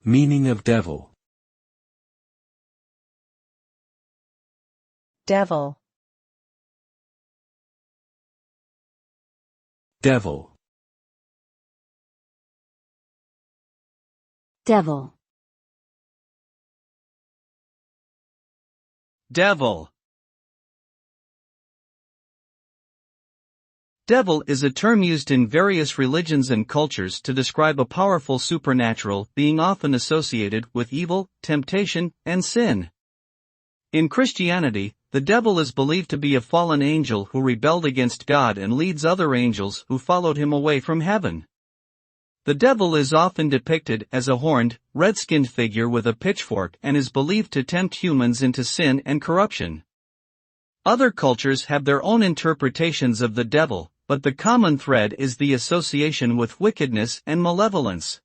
Meaning of devil. Devil. Devil. Devil. Devil. Devil is a term used in various religions and cultures to describe a powerful supernatural being often associated with evil, temptation, and sin. In Christianity, the devil is believed to be a fallen angel who rebelled against God and leads other angels who followed him away from heaven. The devil is often depicted as a horned, red-skinned figure with a pitchfork and is believed to tempt humans into sin and corruption. Other cultures have their own interpretations of the devil, but the common thread is the association with wickedness and malevolence.